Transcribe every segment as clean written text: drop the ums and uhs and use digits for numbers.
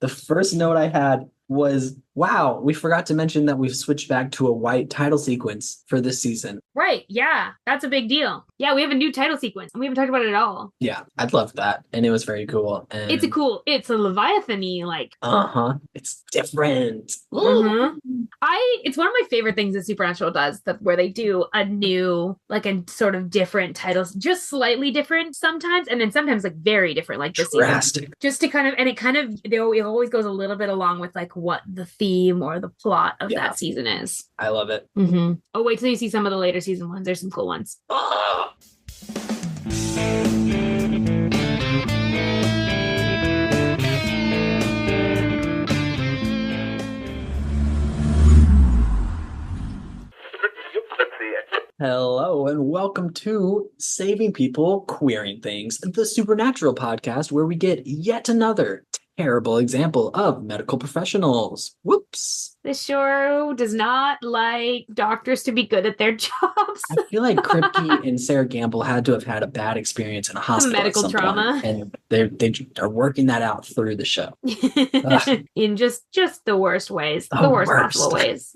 The first note I had was, wow, we forgot to mention that we've switched back to a white title sequence for this season. Right. Yeah. That's a big deal. Yeah. We have a new title sequence and we haven't talked about it at all. Yeah, I'd love that. And it was very cool. And It's a Leviathan-y, like. It's different. It's one of my favorite things that Supernatural does, that where they do a new, like a sort of different titles, just slightly different sometimes, and then sometimes like very different, like this Drastic. season. Just to kind of, and it always goes a little bit along with like what the theme or the plot of that season is. I love it. Oh, wait till you see some of the later season ones. There's some cool ones. Hello and welcome to Saving People, Queering Things, the Supernatural podcast where we get yet another terrible example of medical professionals. Whoops. This show does not like doctors to be good at their jobs. I feel like Kripke and Sarah Gamble had to have had a bad experience in a hospital. Some medical trauma. And they are working that out through the show. In just the worst ways. The worst possible ways.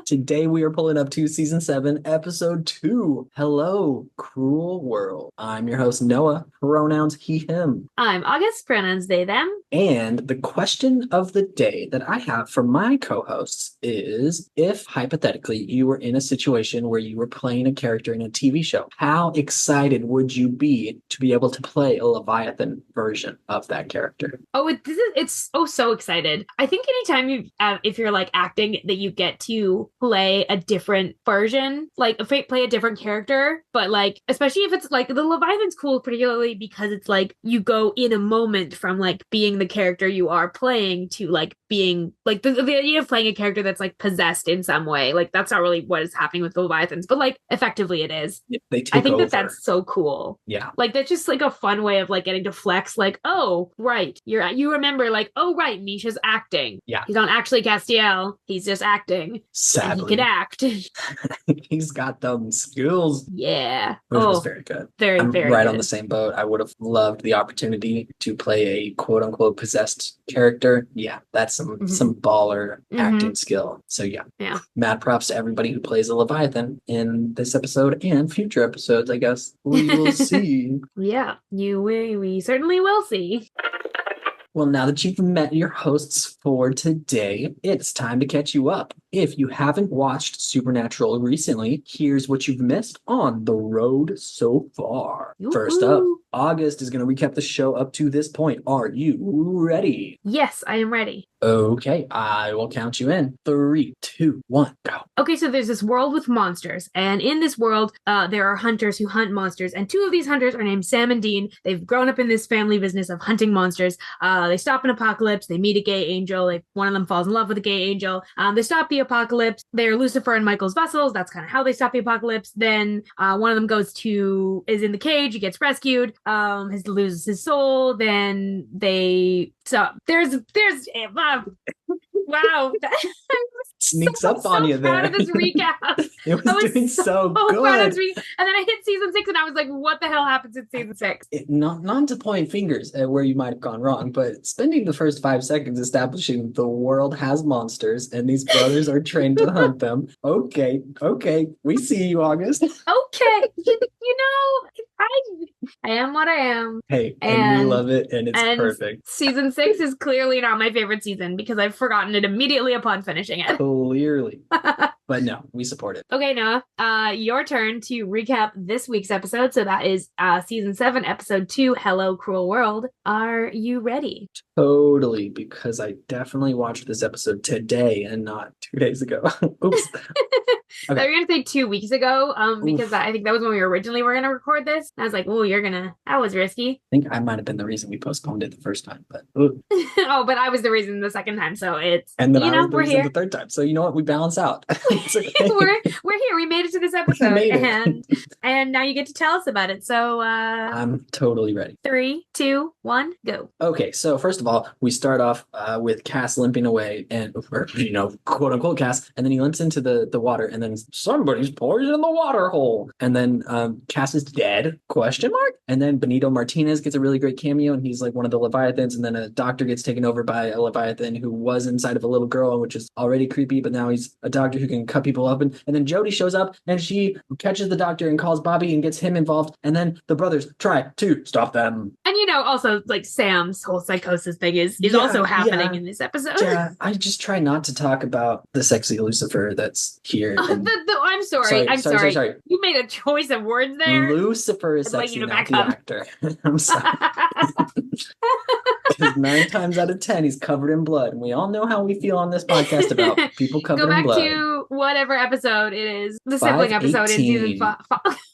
Today we are pulling up to season 7, episode 2. Hello, Cruel World. I'm your host, Noah. Pronouns he, him. I'm August. Pronouns they, them. And the question of the day that I have for my co-hosts is, if hypothetically you were in a situation where you were playing a character in a TV show, how excited would you be to be able to play a Leviathan version of that character? Oh, it's so excited. I think anytime if you're like acting, that you get to play a different version, like play a different character, but like, especially if it's like, the Leviathan's cool, particularly because it's like you go in a moment from like being the character you are playing to like being like the idea of playing a character that's like possessed in some way. Like that's not really what is happening with the Leviathans, but like effectively it is. Yeah, they take I think over. that's so cool. Yeah. Like that's just like a fun way of like getting to flex, like, oh, right. You remember like, oh, right, Misha's acting. Yeah. He's not actually Castiel. He's just acting. Sadly. And he can act. He's got them skills. Yeah. Which was very good. I'm very good. On the same boat. I would have loved the opportunity to play a quote unquote possessed character. Yeah, that's some baller acting skill. So yeah. Mad props to everybody who plays a Leviathan in this episode and future episodes, I guess. We will see. Yeah, we certainly will see. Well, now that you've met your hosts for today, it's time to catch you up. If you haven't watched Supernatural recently, here's what you've missed on the road so far. Yoo-hoo. First up, August is going to recap the show up to this point. Are you ready? Yes, I am ready. Okay, I will count you in. 3, 2, 1, go. Okay, so there's this world with monsters, and in this world, there are hunters who hunt monsters, and 2 of these hunters are named Sam and Dean. They've grown up in this family business of hunting monsters. They stop an apocalypse. They meet a gay angel. One of them falls in love with a gay angel. They stop the apocalypse. They're Lucifer and Michael's vessels. That's kind of how they stop the apocalypse. Then one of them is in the cage. He gets rescued. Loses his soul. Then there's wow. Sneaks up on you there. Proud of this recap. It was doing so good. Proud of this and then I hit season 6 and I was like, what the hell happens in season 6? Not to point fingers at where you might have gone wrong, but spending the first 5 seconds establishing the world has monsters and these brothers are trained to hunt them. Okay. We see you, August. Okay. You know, I am what I am. Hey, and we love it, and it's perfect. Season 6 is clearly not my favorite season because I've forgotten it immediately upon finishing it. Clearly. But no, we support it. Okay, Noah, your turn to recap this week's episode. So that is season 7, episode 2, Hello, Cruel World. Are you ready? Totally, because I definitely watched this episode today and not 2 days ago. Oops. Okay. I was going to say 2 weeks ago, because I think that was when we originally were going to record this. I was like, oh, that was risky. I think I might have been the reason we postponed it the first time, but. Oh, but I was the reason the second time, so it's, and then I was the reason the third time. So you know what? We balance out. Okay. we're here. We made it to this episode. And now you get to tell us about it. So I'm totally ready. 3, 2, 1, go. Okay, so first of all, we start off with Cass limping away, and quote unquote Cass, and then he limps into the water, and then somebody's poisoning the water hole. And then Cass is dead, question mark. And then Benito Martinez gets a really great cameo, and he's like one of the Leviathans. And then a doctor gets taken over by a Leviathan who was inside of a little girl, which is already creepy, but now he's a doctor who can cut people up. And then Jody shows up and she catches the doctor and calls Bobby and gets him involved. And then the brothers try to stop them. And also like Sam's whole psychosis thing is also happening in this episode. Yeah, I just try not to talk about the sexy Lucifer that's here. I'm sorry. You made a choice of words there. Lucifer is sexy, not the actor. I'm sorry. 9 times out of 10, he's covered in blood. And we all know how we feel on this podcast about people covered in blood. Go back to whatever episode it is. The sibling episode in season 5.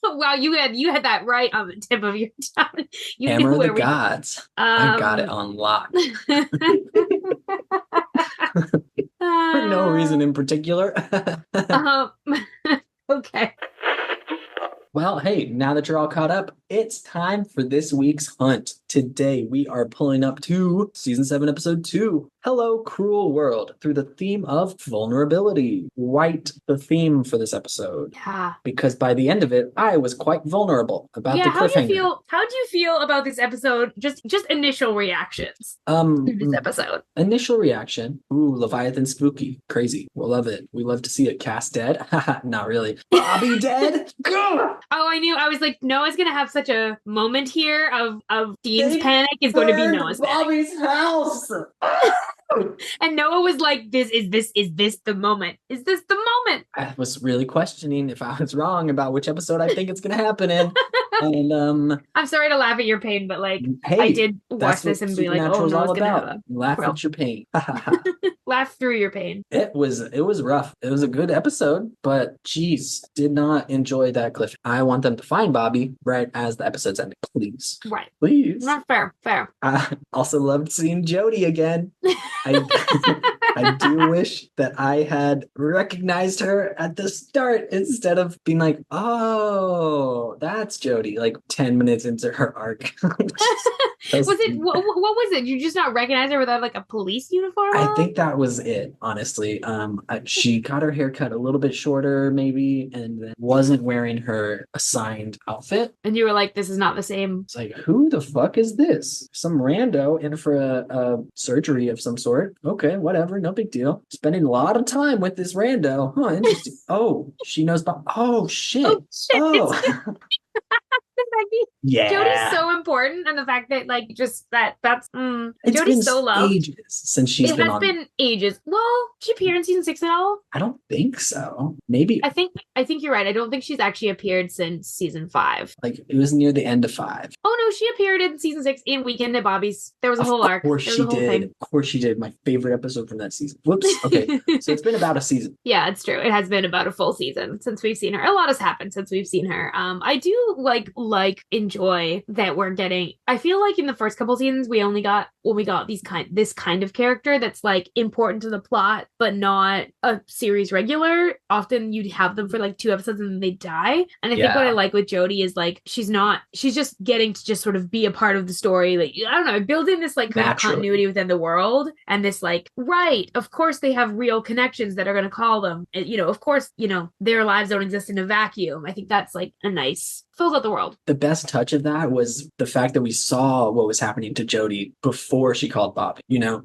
Wow, you had that right on the tip of your tongue. Hammer of the Gods. I got it on lock. For no reason in particular. Okay. Well, hey, now that you're all caught up, it's time for this week's hunt. Today, we are pulling up to Season 7, Episode 2, Hello, Cruel World, through the theme of vulnerability. White, the theme for this episode. Yeah. Because by the end of it, I was quite vulnerable about the cliffhanger. How do you feel about this episode? Just initial reactions to this episode. Initial reaction, ooh, Leviathan spooky, crazy. We'll love it. We love to see it. Cass dead? Not really. Bobby dead? Oh, I knew. I was like, Noah's gonna have such a moment here of Dean's panic is going to be Noah's Bobby's house. And Noah was like, is this the moment? Is this the moment? I was really questioning if I was wrong about which episode I think it's gonna happen in. And I'm sorry to laugh at your pain, but like, hey, I did watch this and be like, oh, Noah's gonna have a laugh at your pain. Laugh through your pain. It was rough. It was a good episode, but geez, did not enjoy that cliff. I want them to find Bobby right as the episode's ending, please. Right. Please. Not fair. I also loved seeing Jody again. I do wish that I had recognized her at the start instead of being like, oh, that's Jody, like 10 minutes into her arc. What was it? You just not recognize her without like a police uniform on? I think that was it, honestly. She got her hair cut a little bit shorter, maybe, and then wasn't wearing her assigned outfit. And you were like, this is not the same. It's like, who the fuck is this? Some rando in for a surgery of some sort. Okay, whatever, no big deal. Spending a lot of time with this rando. Huh, interesting. Oh, she knows about. Oh, shit. Oh. Yeah, Jody's so important, and the fact that like just that's Jody's so loved. Ages since she's been on. It has been ages. Well, she appeared in season 6 at all? I don't think so. Maybe. I think you're right. I don't think she's actually appeared since season 5. Like it was near the end of 5. Oh no, she appeared in season 6 in Weekend at Bobby's. There was a whole arc. Of course she did. Of course she did. My favorite episode from that season. Whoops. Okay, so it's been about a season. Yeah, it's true. It has been about a full season since we've seen her. A lot has happened since we've seen her. I do like enjoy that we're getting. I feel like in the first couple seasons we got this kind of character that's like important to the plot but not a series regular. Often you'd have them for like 2 episodes and then they die. And I think what I like with Jody is like she's just getting to just sort of be a part of the story. Like I don't know, building this like kind of continuity within the world and this like of course they have real connections that are going to call them. Of course, their lives don't exist in a vacuum. I think that's like a nice fills out the world. The best touch of that was the fact that we saw what was happening to Jody before she called Bobby,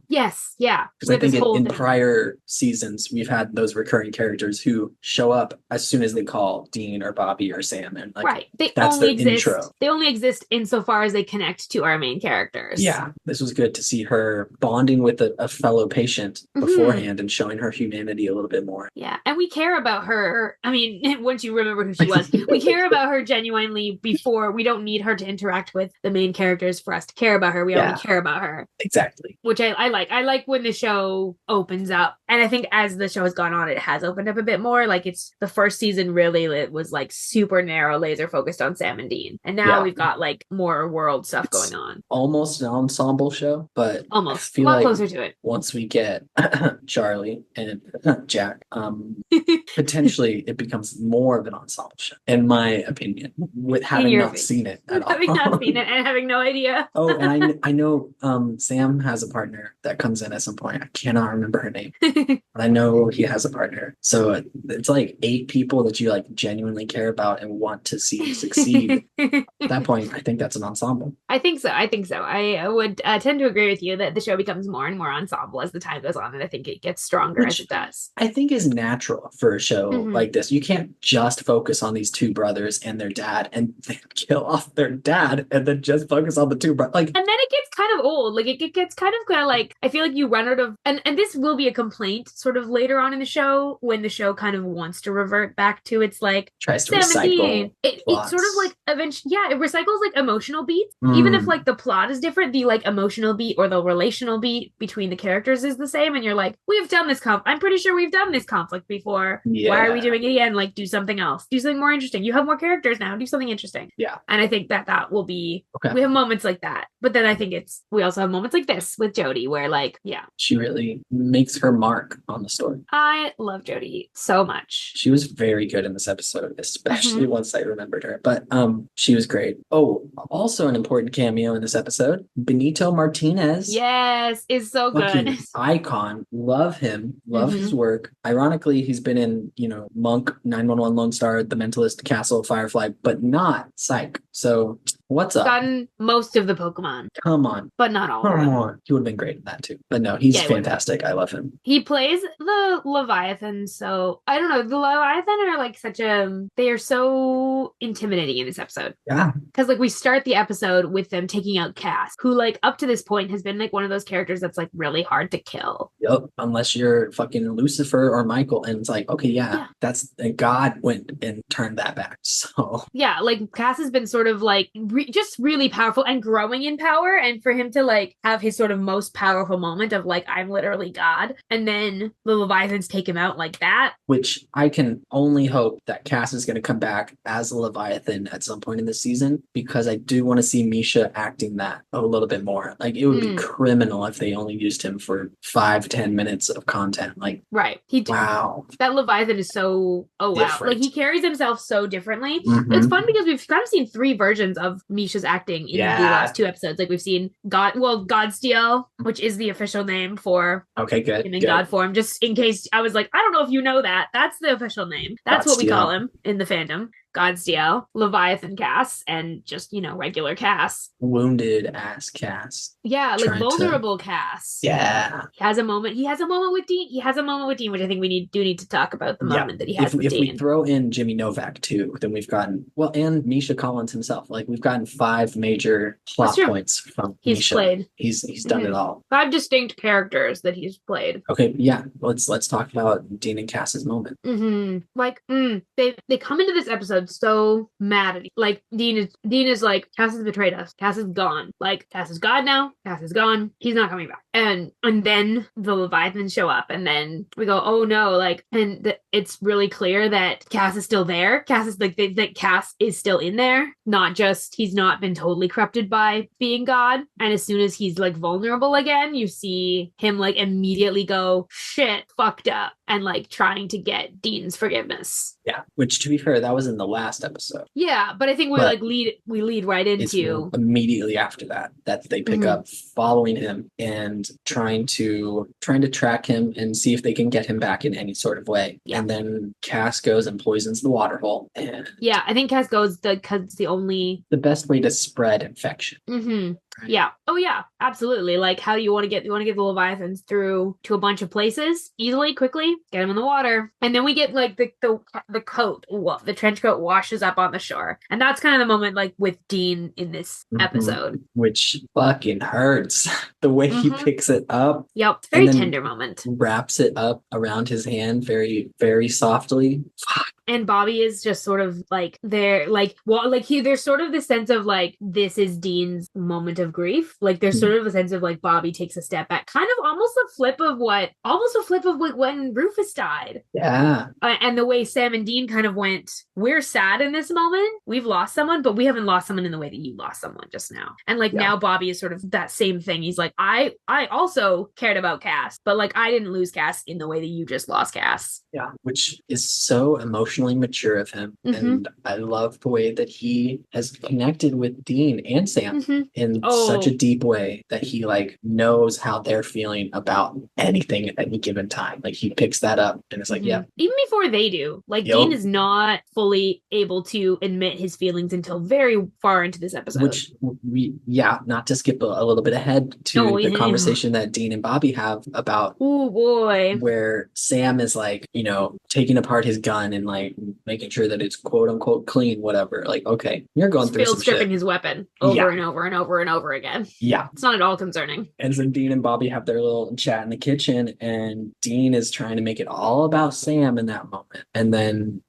Yes, yeah. Because I think in prior seasons, we've had those recurring characters who show up as soon as they call Dean or Bobby or Sam. And like, that's the intro. They only exist insofar as they connect to our main characters. Yeah, this was good to see her bonding with a fellow patient beforehand and showing her humanity a little bit more. Yeah, and we care about her. I mean, once you remember who she was, we care about her genuinely before. We don't need her to interact with the main characters for us to care about her. We already care about her. Exactly. Which I like. I like when the show opens up. And I think as the show has gone on, it has opened up a bit more. Like it's the first season really it was like super narrow, laser focused on Sam and Dean. And now we've got like more world stuff going on. Almost an ensemble show, but almost a lot closer to it. Once we get Charlie and Jack, potentially it becomes more of an ensemble show, in my opinion. with In having your not face. seen it at all. Having not seen it and having no idea. Oh, and I know Sam has a partner that comes in at some point. I cannot remember her name, but I know he has a partner. So it's like 8 people that you like genuinely care about and want to see succeed. At that point, I think that's an ensemble. I think so. I would tend to agree with you that the show becomes more and more ensemble as the time goes on, and I think it gets stronger as it does. I think is natural for a show Mhm. like this. You can't just focus on these 2 brothers and their dad and then kill off their dad and then just focus on the 2 brothers. Like, And then it gets kind of old. Like it gets kind of like I feel like you run out of and this will be a complaint sort of later on in the show when the show kind of wants to revert back to its like tries to 17. recycle It plots. sort of like eventually it recycles like emotional beats. Mm. Even if like the plot is different, the like emotional beat or the relational beat between the characters is the same, and you're like, we've done this I'm pretty sure we've done this conflict before. Yeah. Why are we doing it again? Like do something else. Do something more interesting. You have more characters now. Do something interesting. Yeah. And I think that will be Okay. we have moments like that. But then I think we also have moments like this with Jodie where like, she really makes her mark on the story. I love Jodie so much. She was very good in this episode, especially once I remembered her. But she was great. Oh, also an important cameo in this episode, Benito Martinez. Yes, is so Fucking good. icon. Love him. Love his work. Ironically, he's been in, Monk, 911 Lone Star, The Mentalist, Castle, Firefly, but not Psych. So what's up? Gotten most of the Pokemon. Come on. But not all Come of them. on. He would have been great in that too. But no, he's fantastic. I love him. He plays the Leviathan, so I don't know. The Leviathan are like they are so intimidating in this episode. Yeah. Because like we start the episode with them taking out Cass, who like up to this point has been like one of those characters that's like really hard to kill. Yep. Unless you're fucking Lucifer or Michael. And it's like, okay, that's God went and turned that back. So yeah, like Cass has been sort of like just really powerful and growing in power. And for him to like have his sort of most powerful moment of like, I'm literally God. And then the Leviathans take him out like that. Which I can only hope that Cass is going to come back as a Leviathan at some point in the season, because I do want to see Misha acting that a little bit more. Like it would be criminal if they only used him for 5-10 minutes of content. Like, right. Wow. That Leviathan is so, different. Wow. Like he carries himself so differently. It's fun because we've kind of seen 3 versions of Misha's acting in the last 2 episodes. Like we've seen Godsteel, which is the official name for him in God form. Just in case I was like, I don't know if you know that. That's the official name. That's what we call him in the fandom. Godsteel, Leviathan Cass, and just, regular Cass. Wounded ass Cass. Yeah, like vulnerable Cass. Yeah. He has a moment with Dean. Which I think we do need to talk about the moment that he has with Dean. If we throw in Jimmy Novak too, then we've gotten, and Misha Collins himself. Like we've gotten 5 major plot points from Misha. Played. He's done it all. 5 distinct characters that he's played. Okay, yeah. Let's talk about Dean and Cass's moment. They come into this episode so mad at him. Like Dean is like, Cass has betrayed us. Cass is gone. Like Cass is God now. Cass is gone. He's not coming back. And then the Leviathans show up, and then we go, oh no, like, and it's really clear that Cass is still there. Cass is like that Cass is still in there. Not just he's not been totally corrupted by being God. And as soon as he's like vulnerable again, you see him like immediately go, shit, fucked up, and like trying to get Dean's forgiveness. Yeah, which to be fair, that was in the last episode. Yeah, but I think we lead right into immediately after that they pick up following him and trying to track him and see if they can get him back in any sort of way. Yeah. And then Cass goes and poisons the water hole. And I think Cass goes because it's the best way to spread infection. Right. Yeah. Oh yeah, absolutely. Like, how do you want to get the Leviathans through to a bunch of places easily, quickly? Get them in the water, and then we get like the coat, the trench coat washes up on the shore, and that's kind of the moment like with Dean in this episode, which fucking hurts. The way he picks it up. Yep, very tender moment. Wraps it up around his hand very, very softly. Fuck. And Bobby is just sort of like there's sort of this sense of like, this is Dean's moment of grief. Like there's sort of a sense of like Bobby takes a step back, kind of almost a flip of when Rufus died. Yeah. And the way Sam and Dean kind of went, we're sad in this moment. We've lost someone, but we haven't lost someone in the way that you lost someone just now. And like now Bobby is sort of that same thing. He's like, I also cared about Cass, but like I didn't lose Cass in the way that you just lost Cass. Yeah. Which is so emotional emotionally mature of him. And I love the way that he has connected with Dean and Sam in such a deep way that he like knows how they're feeling about anything at any given time. Like he picks that up and it's like, yeah. Even before they do. Like Dean is not fully able to admit his feelings until very far into this episode. Which not to skip a little bit ahead to the conversation that Dean and Bobby have about where Sam is like, you know, taking apart his gun and like making sure that it's quote unquote clean, whatever. Like, okay, you're going through some stripping shit. His weapon over and over and over and over again. Yeah. It's not at all concerning. And so Dean and Bobby have their little chat in the kitchen and Dean is trying to make it all about Sam in that moment. And then,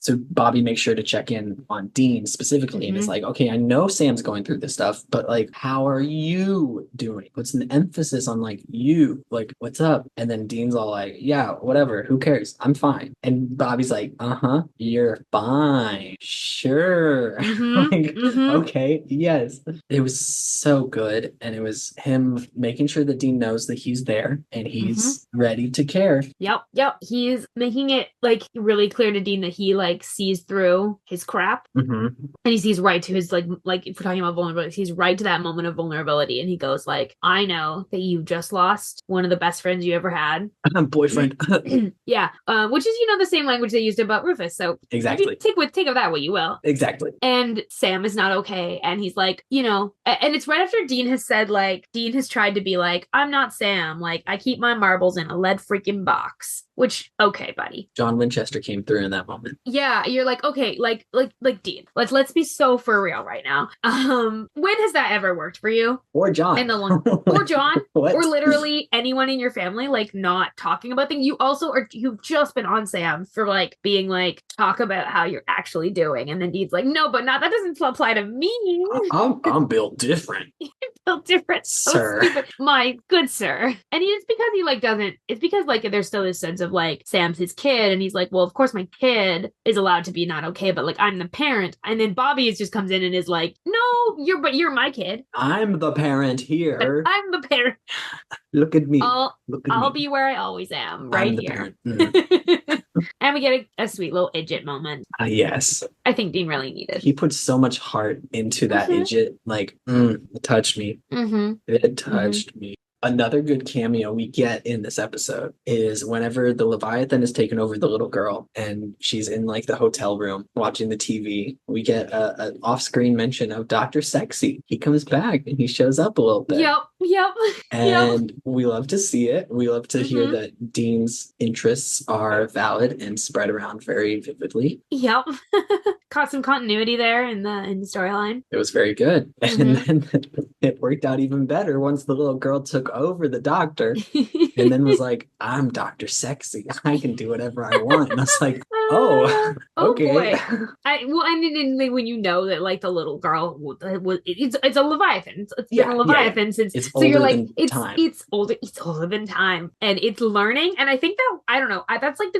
so Bobby makes sure to check in on Dean specifically and is like, okay, I know Sam's going through this stuff, but like, how are you doing? Puts an emphasis on like you, like, what's up? And then Dean's all like, yeah, whatever, who cares? I'm fine. And Bobby's like, you're fine. Sure. Okay, yes. It was so good. And it was him making sure that Dean knows that he's there and he's ready to care. Yep. He's making it like really clear to Dean that he like sees through his crap and he sees right to his like if we're talking about vulnerability, he's right to that moment of vulnerability and he goes like, I know that you just lost one of the best friends you ever had. Boyfriend. Which is, you know, the same language they used about Rufus. So exactly. Take of that what you will. Exactly. And Sam is not okay. And he's like, you know, and it's right after Dean has said like, Dean has tried to be like, I'm not Sam. Like I keep my marbles in a lead freaking box. Which, okay, buddy. John Winchester came through in that moment. Yeah, you're like, okay, like Dean. Let's be so for real right now. When has that ever worked for you? Or John. Or John. Or literally anyone in your family, like not talking about things. You also you've just been on Sam for like being like, talk about how you're actually doing. And then Dean's like, no, but that doesn't apply to me. I'm built different. You're built different, sir. So my good sir. And it's because he like doesn't, it's because like there's still this sense of like Sam's his kid and he's like, well, of course my kid is allowed to be not okay, but like I'm the parent. And then Bobby just comes in and is like, no, you're my kid. I'm the parent here. I'm the parent. Look at me. I'll be where I always am, right here. And we get a sweet little Idjit moment. Yes. I think Dean really needed. He put so much heart into that Idjit. Like, it touched me. It touched me. Another good cameo we get in this episode is whenever the Leviathan has taken over the little girl and she's in like the hotel room watching the TV, we get an off-screen mention of Dr. Sexy. He comes back and he shows up a little bit. Yep. And we love to see it. We love to hear that Dean's interests are valid and spread around very vividly. Yep. Caught some continuity there in the storyline. It was very good. And then it worked out even better once the little girl took over the doctor and then was like, I'm Dr. Sexy. I can do whatever I want. And I was like, oh okay. Boy. And when you know that like the little girl it's a Leviathan. It's been a Leviathan since it's so you're like time. It's older than time and it's learning. And I think that I don't know, that's like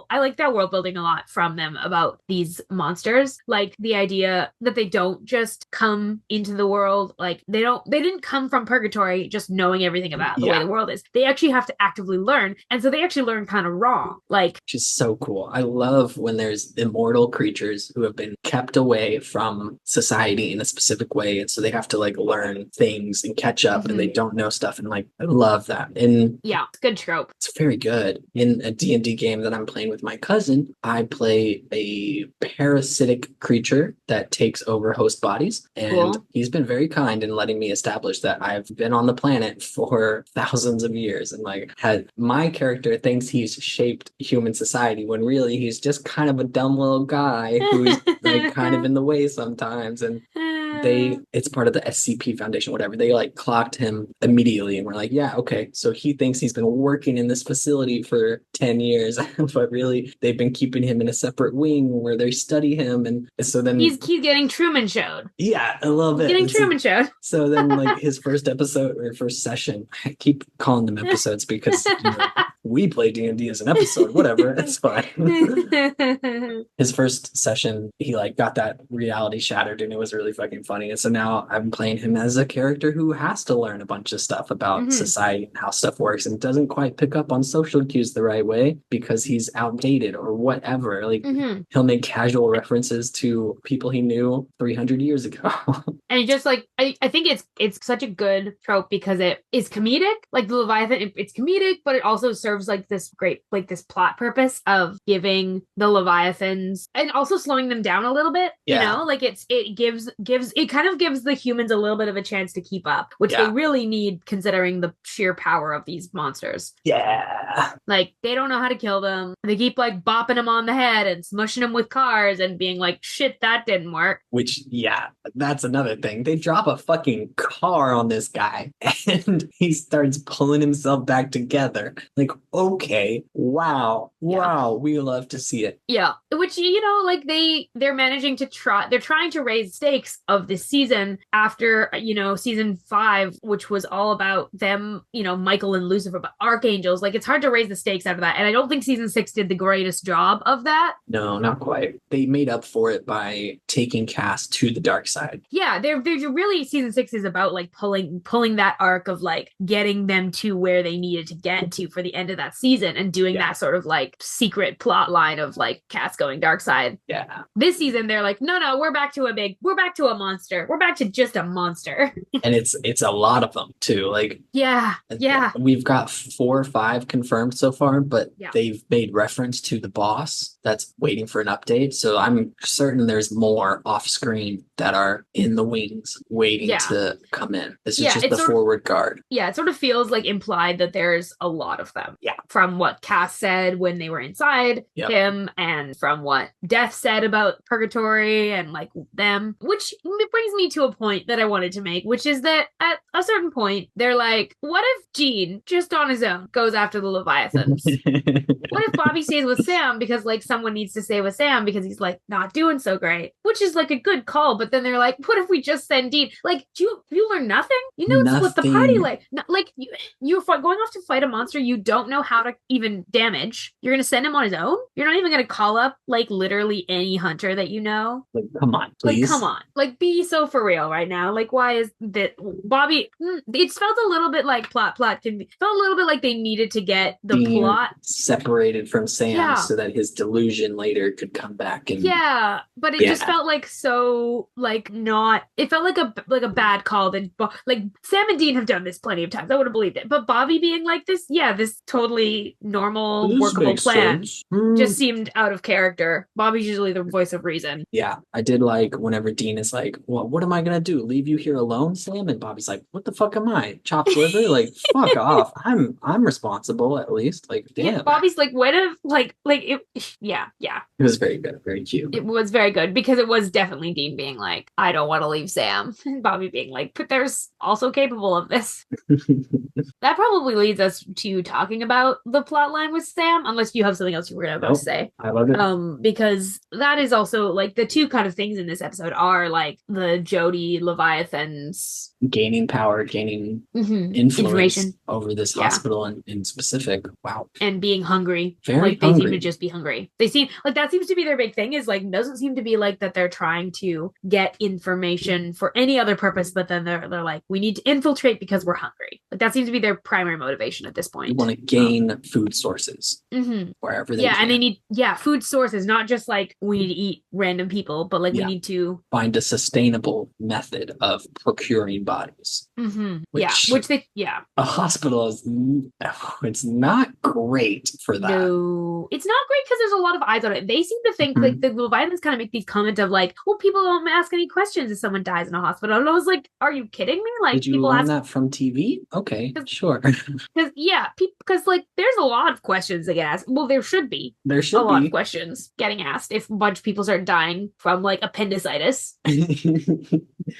I like that world building a lot from them about these monsters. Like the idea that they don't just come into the world, like they didn't come from purgatory just knowing everything about the way the world is. They actually have to actively learn. And so they actually learn kind of wrong. Like, which is so cool. I love when there's immortal creatures who have been kept away from society in a specific way. And so they have to like learn things and catch up and they don't know stuff. And like, I love that. And yeah, it's a good trope. It's very good. In a D&D game that I'm playing with my cousin, I play a parasitic creature that takes over host bodies. And he's been very kind in letting me establish that I've been on the planet for thousands of years and like had my character thinks he's shaped human society when really he's just kind of a dumb little guy who's like kind of in the way sometimes. And it's part of the SCP Foundation, whatever. They like clocked him immediately and we're like, yeah, okay. So he thinks he's been working in this facility for 10 years, but really they've been keeping him in a separate wing where they study him. And so then he's getting Truman showed. Yeah, I love it. Getting Truman showed. So then like his first episode or first session, I keep calling them episodes because we play D&D as an episode, whatever, it's fine. His first session, he like got that reality shattered and it was really fucking funny. And so now I'm playing him as a character who has to learn a bunch of stuff about society and how stuff works and doesn't quite pick up on social cues the right way because he's outdated or whatever. Like he'll make casual references to people he knew 300 years ago. And just like I think it's such a good trope because it is comedic. Like the Leviathan, it's comedic, but it also serves like this great like this plot purpose of giving the Leviathans and also slowing them down a little bit. You know, like it kind of gives the humans a little bit of a chance to keep up, which they really need considering the sheer power of these monsters. Yeah. Like they don't know how to kill them. They keep like bopping them on the head and smushing them with cars and being like, shit, that didn't work. Which, that's another thing. They drop a fucking car on this guy and he starts pulling himself back together. Like, okay, wow, we love to see it. Yeah, which, you know, like they're managing to they're trying to raise stakes of this season after, you know, season 5, which was all about them, you know, Michael and Lucifer, but archangels. Like it's hard to raise the stakes out of that. And I don't think season 6 did the greatest job of that. No, not quite. They made up for it by taking Cass to the dark side. Yeah, they're really, season 6 is about like pulling that arc of like getting them to where they needed to get to for the end of that season and doing that sort of like secret plot line of like Cass going dark side. Yeah. This season they're like, no, we're back to a monster. We're back to just a monster. And it's a lot of them too. Like yeah. We've got 4 or 5 confirmed so far, but they've made reference to the boss that's waiting for an update. So I'm certain there's more off screen that are in the wings waiting to come in. This is just the forward guard. Yeah, it sort of feels like implied that there's a lot of them. Yeah. From what Cass said when they were inside him and from what Death said about Purgatory and like them, which brings me to a point that I wanted to make, which is that at a certain point, they're like, what if Gene, just on his own, goes after the Leviathans? What if Bobby stays with Sam because like someone needs to stay with Sam because he's like not doing so great, which is like a good call. But then they're like, what if we just send Dean? Like, you learn nothing? You know, it's what the party like. Like you're going off to fight a monster you don't know how to even damage. You're gonna send him on his own? You're not even gonna call up like literally any hunter that you know? Like, come on, please. Like, come on. Like, be so for real right now. Like, why is that Bobby? It's felt a little bit like felt a little bit like they needed to get the Dean plot separated from Sam so that his delusion later could come back and but it just felt like so like not. It felt like a bad call. That like Sam and Dean have done this plenty of times. I would have believed it, but Bobby being like this totally normal, workable plan just seemed out of character. Bobby's usually the voice of reason. Yeah, I did like whenever Dean is like, well, what am I gonna do? Leave you here alone, Sam? And Bobby's like, what the fuck am I? Chopped liver? Like, fuck off. I'm responsible at least. Like, damn. Yeah, Bobby's like, what if like it It was very good, very cute. It was very good because it was definitely Dean being like, I don't want to leave Sam. And Bobby being like, but there's also capable of this. That probably leads us to talking about the plot line with Sam, unless you have something else you were about to say. I love it. Because that is also like the two kind of things in this episode are like the Jody Leviathans gaining power, gaining influence over this hospital in specific. Wow. And being hungry. Very like hungry. They seem to just be hungry. They seem like that seems to be their big thing is like doesn't seem to be like that they're trying to get information for any other purpose, but then they're like, we need to infiltrate because we're hungry. Like that seems to be their primary motivation at this point. You want to gain food sources wherever they can. And they need food sources, not just like we need to eat random people, but like we need to find a sustainable method of procuring bodies. Which a hospital is it's not great for that. No, it's not great because there's a lot of eyes on it. They seem to think like the Leviathans kind of make these comments of like, well, people don't ask any questions if someone dies in a hospital. And I was like, are you kidding me? Like, did you people learn that from TV? Okay, sure. Because like there's a lot of questions that get asked. Well, there should be. There should be a lot of questions getting asked if a bunch of people start dying from like appendicitis.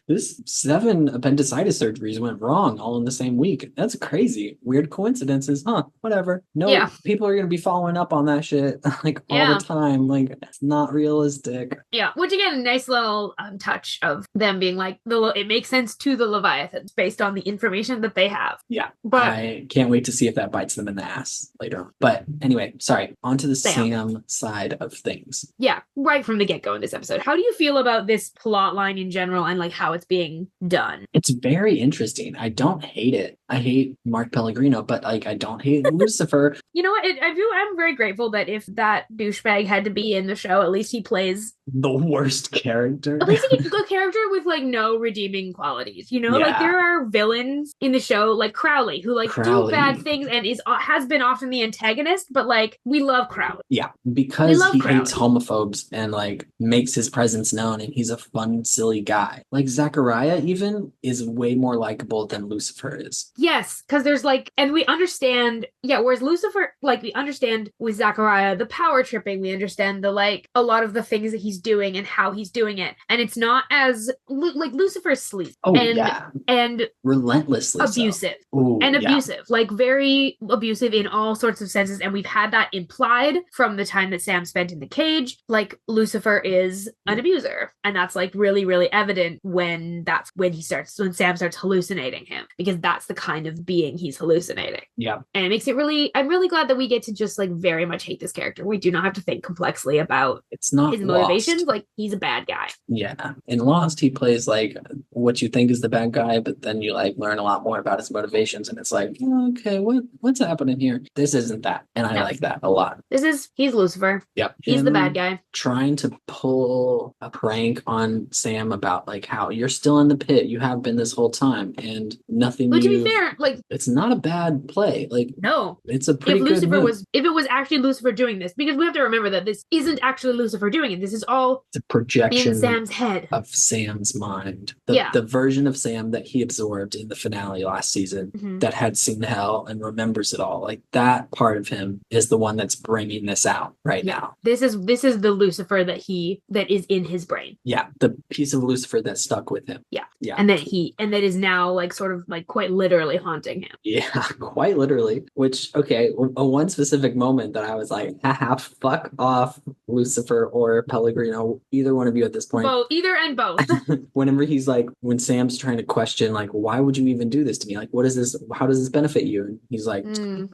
This 7 appendicitis surgeries went wrong all in the same week. That's crazy. Weird coincidences, huh? Whatever. No, people are gonna be following up on that shit like all the time. Like it's not realistic. Yeah, which again, a nice little touch of them being like, it makes sense to the Leviathans based on the information that they have. Yeah, but I can't wait to see if that bites them in the ass. later. But anyway, sorry, on to the Sam. Sam side of things. Yeah, right from the get-go in this episode. How do you feel about this plot line in general and like how it's being done? It's very interesting. I don't hate it. I hate Mark Pellegrino, but like I don't hate Lucifer. You know what? I'm very grateful that if that douchebag had to be in the show, at least he plays The worst character. at least he's a character with like no redeeming qualities. You know, like Yeah. there are villains in the show like Crowley who like do Crowley. bad things and has been often the antagonist, but like we love Crowley. Yeah, because love he Crowley. hates homophobes and like makes his presence known, and he's a fun, silly guy. Like Zachariah even is way more likable than Lucifer is. Yes, because there's like, and we understand, yeah, whereas Lucifer, like, we understand with Zachariah the power tripping, we understand the like, a lot of the things that he's doing and how he's doing it. And it's not as, like, Lucifer's sleazy. Oh, and, yeah. And Relentlessly abusive. So. Ooh, and yeah. abusive, like, very abusive in all sorts of senses. And we've had that implied from the time that Sam spent in the cage. Like, Lucifer is an abuser. And that's, like, really, really evident when Sam starts hallucinating him, because that's the kind of being he's hallucinating. Yeah. And it makes it really, I'm really glad that we get to just like very much hate this character. We do not have to think complexly about it's not his motivations. Lost. Like, he's a bad guy. Yeah. In Lost, he plays like what you think is the bad guy, but then you like learn a lot more about his motivations, and it's like, okay, what's happening here? This isn't that. And I like that a lot. He's Lucifer. Yep. He's the bad guy. Trying to pull a prank on Sam about like how you're still in the pit. You have been this whole time, and nothing. But to be fair, like, it's not a bad play. Like, no, it's a pretty good move. If it was actually Lucifer doing this, because we have to remember that this isn't actually Lucifer doing it. This is all the projection in Sam's head of Sam's mind. The version of Sam that he absorbed in the finale last season, that had seen hell and remembers it all. Like, that part of him is the one that's bringing this out right now. This is the Lucifer that is in his brain. Yeah, the piece of Lucifer that stuck with him. Yeah. Yeah. And that is now like sort of like quite literally haunting him. Yeah, quite literally. Which, okay, one specific moment that I was like, haha, fuck off, Lucifer or Pellegrino, either one of you at this point. Either and both. Whenever he's like, when Sam's trying to question, like, why would you even do this to me? Like, what is this? How does this benefit you? And he's like,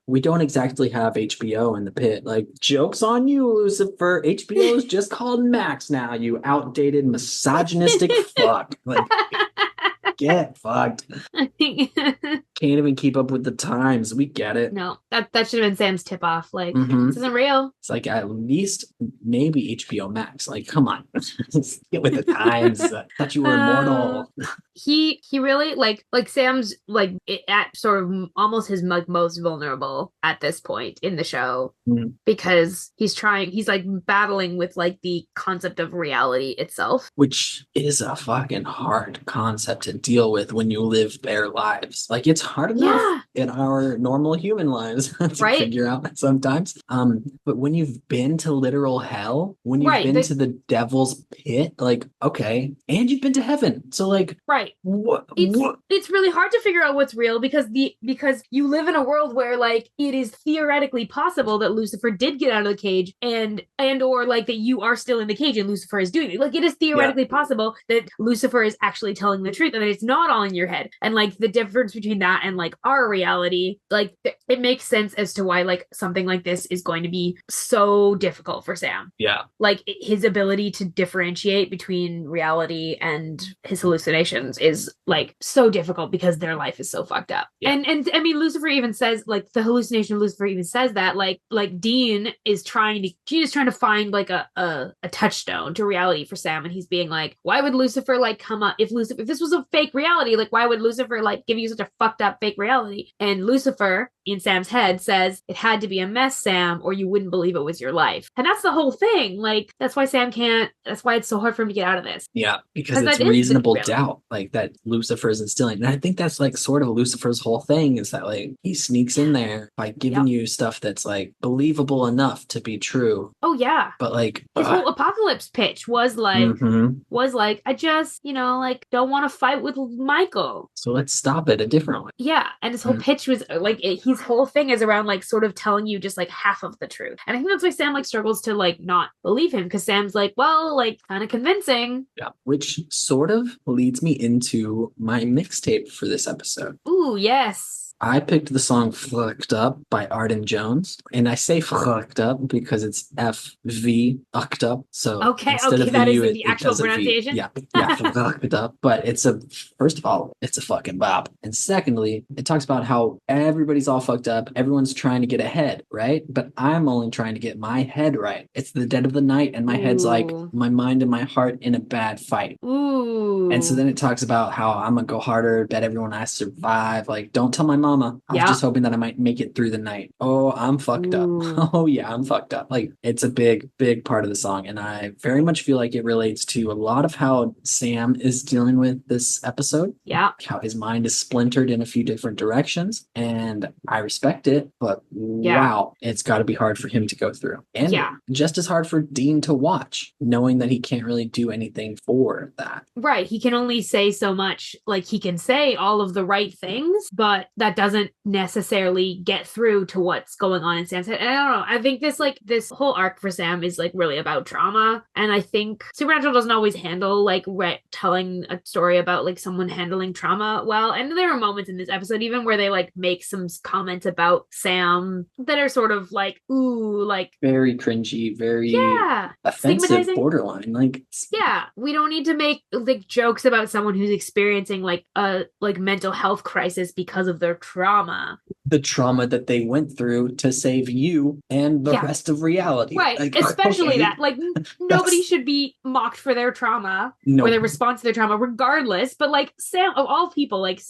we don't exactly have HBO in the pit. Like, joke's on you, Lucifer. HBO is just called Max now, you outdated misogynistic fuck. Like, get fucked. Can't even keep up with the times. We get it. No, that should have been Sam's tip off. Like, this isn't real. It's like, at least maybe HBO Max. Like, come on, get with the times. Thought you were immortal. He really like Sam's like at sort of almost his like most vulnerable at this point in the show, because he's like battling with like the concept of reality itself, which is a fucking hard concept to deal with when you live their lives. Like, it's hard enough in our normal human lives to figure out sometimes. But when you've been to literal hell, when you've been to the devil's pit, like, okay, and you've been to heaven, so like, it's really hard to figure out what's real, because you live in a world where like it is theoretically possible that Lucifer did get out of the cage and or like that you are still in the cage and Lucifer is doing it. Like, it is theoretically possible that Lucifer is actually telling the truth and that it's not all in your head. And like the difference between that and like our reality, like it makes sense as to why like something like this is going to be so difficult for Sam. Yeah. Like, his ability to differentiate between reality and his hallucinations is like so difficult because their life is so fucked up. Yeah. And I mean, Lucifer even says, like, the hallucination of Lucifer even says that like Dean is trying to find like a touchstone to reality for Sam, and he's being like, why would Lucifer like come up if this was a fake reality, like why would Lucifer like give you such a fucked up fake reality? And Lucifer in Sam's head says, it had to be a mess, Sam, or you wouldn't believe it was your life. And that's the whole thing. Like, that's why it's so hard for him to get out of this. Yeah, because it's reasonable doubt, like, that Lucifer is instilling. And I think that's like sort of Lucifer's whole thing, is that like he sneaks in there by giving you stuff that's like believable enough to be true. Oh yeah. But like his whole apocalypse pitch was like, I just, like, don't want to fight with Michael. So let's stop it a different way. Yeah. And his whole pitch was like, his whole thing is around like sort of telling you just like half of the truth. And I think that's why Sam like struggles to like not believe him, because Sam's like, well, like, kind of convincing. Yeah. Which sort of leads me into my mixtape for this episode. Ooh, yes. I picked the song Fucked Up by Arden Jones. And I say fucked up because it's FV fucked up. So Okay, instead of the that is U, the it actual does a V. pronunciation. Yeah, yeah, fucked up. But first of all, it's a fucking bop. And secondly, it talks about how everybody's all fucked up. Everyone's trying to get ahead, right? But I'm only trying to get my head right. It's the dead of the night, and my head's like Ooh. my mind and my heart in a bad fight. Ooh. And so then it talks about how I'm gonna go harder, bet everyone I survive. Like, don't tell my mama. I was Yeah. just hoping that I might make it through the night. Oh, I'm fucked up. Ooh. Oh yeah, I'm fucked up. Like, it's a big, big part of the song. And I very much feel like it relates to a lot of how Sam is dealing with this episode. Yeah. How his mind is splintered in a few different directions. And I respect it, but Yeah. wow, it's gotta be hard for him to go through. And Yeah. just as hard for Dean to watch, knowing that he can't really do anything for that. Right. He can only say so much. Like, he can say all of the right things, but that doesn't necessarily get through to what's going on in Sam's head. And I don't know. I think this whole arc for Sam is like really about trauma. And I think Supernatural doesn't always handle like telling a story about like someone handling trauma well. And there are moments in this episode even where they like make some comments about Sam that are sort of like, ooh, like very cringy, very offensive, stigmatizing, borderline. Like, yeah, we don't need to make like jokes about someone who's experiencing like a like mental health crisis because of their trauma. The trauma that they went through to save you and the rest of reality. Right. Like, especially okay, that. Like, nobody should be mocked for their trauma or their response to their trauma, regardless. But like Sam, of all people, like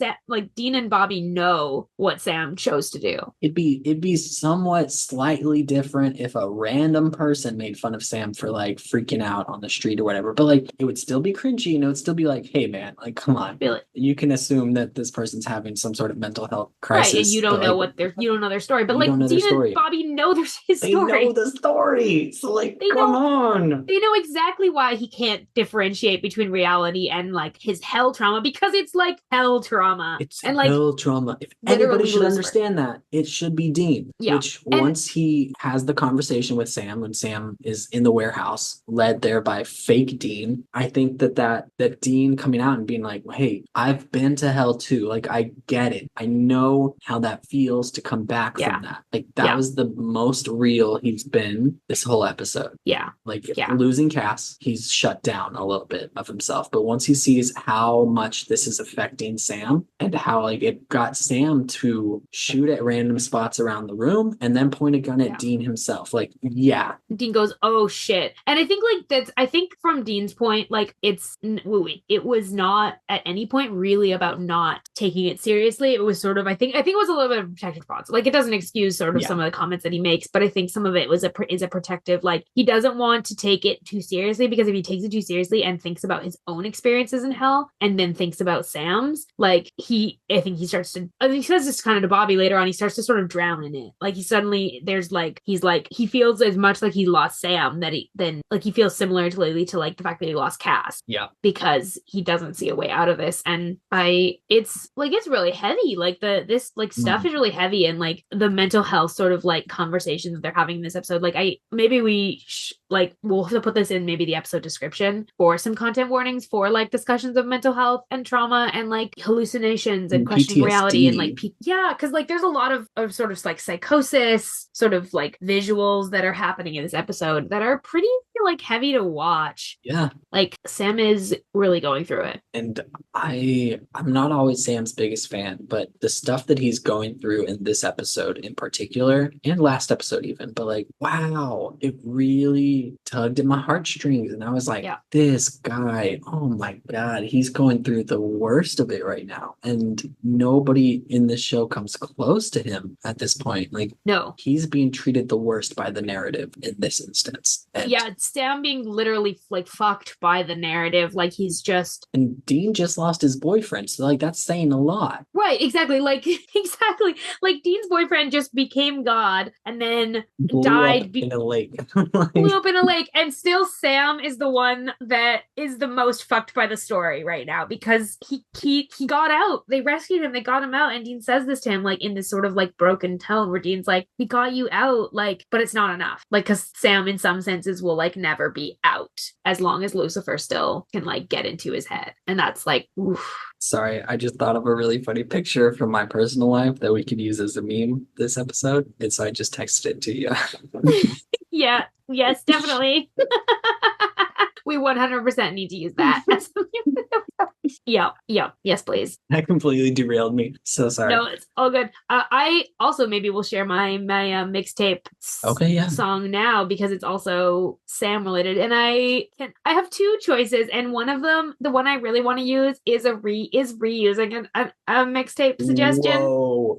Dean and Bobby know what Sam chose to do. It'd be somewhat slightly different if a random person made fun of Sam for like freaking out on the street or whatever. But like, it would still be cringy, and it would still be like, hey man, like, come on. Really? You can assume that this person's having some sort of mental health crisis. Right, and you don't know you don't know their story. But like Dean and Bobby know his story. They know the story. So like, come on. They know exactly why he can't differentiate between reality and like his hell trauma, because it's like hell trauma. It's and like hell trauma. If anybody should understand that, it should be Dean. Yeah. Which once he has the conversation with Sam, when Sam is in the warehouse, led there by fake Dean, I think that Dean coming out and being like, hey, I've been to hell too. Like, I get it. I know how that feels to come back from that. Like, that was the most real he's been this whole episode. Yeah. Like, losing Cass, he's shut down a little bit of himself. But once he sees how much this is affecting Sam and how like it got Sam to shoot at random spots around the room and then point a gun at Dean himself. Like, Dean goes, oh shit. And I think from Dean's point, like it was not at any point really about not taking it seriously. It was sort of, I think it was a little bit of a protective response. Like, it doesn't excuse sort of some of the comments that he makes, but I think some of it is a protective, like, he doesn't want to take it too seriously, because if he takes it too seriously and thinks about his own experiences in hell and then thinks about Sam's, like, I think he starts to, he says this kind of to Bobby later on, he starts to sort of drown in it. Like, he feels as much like he lost Sam that he feels similar to Lily to like the fact that he lost Cass. Yeah. Because he doesn't see a way out of this. And it's really heavy. Like this stuff is really heavy, and like the mental health sort of like conversations that they're having in this episode. Like we'll have to put this in maybe the episode description for some content warnings for like discussions of mental health and trauma and like hallucinations and questioning reality and like because like there's a lot of sort of like psychosis, sort of like visuals that are happening in this episode that are pretty like heavy to watch. Yeah. Like, Sam is really going through it. And I'm not always Sam's biggest fan, but the stuff that he's going through in this episode in particular, and last episode even, but like, wow, it really tugged at my heartstrings. And I was like, this guy, oh my God, he's going through the worst of it right now. And nobody in this show comes close to him at this point. Like, no, he's being treated the worst by the narrative in this instance. And Sam being literally like fucked by the narrative. Like, he's just, and Dean just lost his boyfriend, so like that's saying a lot. Right, exactly. Like Dean's boyfriend just became God and then died in a lake. Blew up in a lake, and still Sam is the one that is the most fucked by the story right now, because he got out. They rescued him, they got him out, and Dean says this to him like in this sort of like broken tone where Dean's like, we got you out, like, but it's not enough. Like, because Sam in some senses will like never be out as long as Lucifer still can like get into his head. And that's like, oof. Sorry, I just thought of a really funny picture from my personal life that we could use as a meme this episode. And so I just texted it to you. Yeah, yes, definitely. We 100% need to use that. Yeah, yes, please. That completely derailed me. So sorry. No, it's all good. I also maybe will share my mixtape song now because it's also Sam related, and I have two choices, and one of them, the one I really want to use, is reusing a mixtape suggestion. Whoa,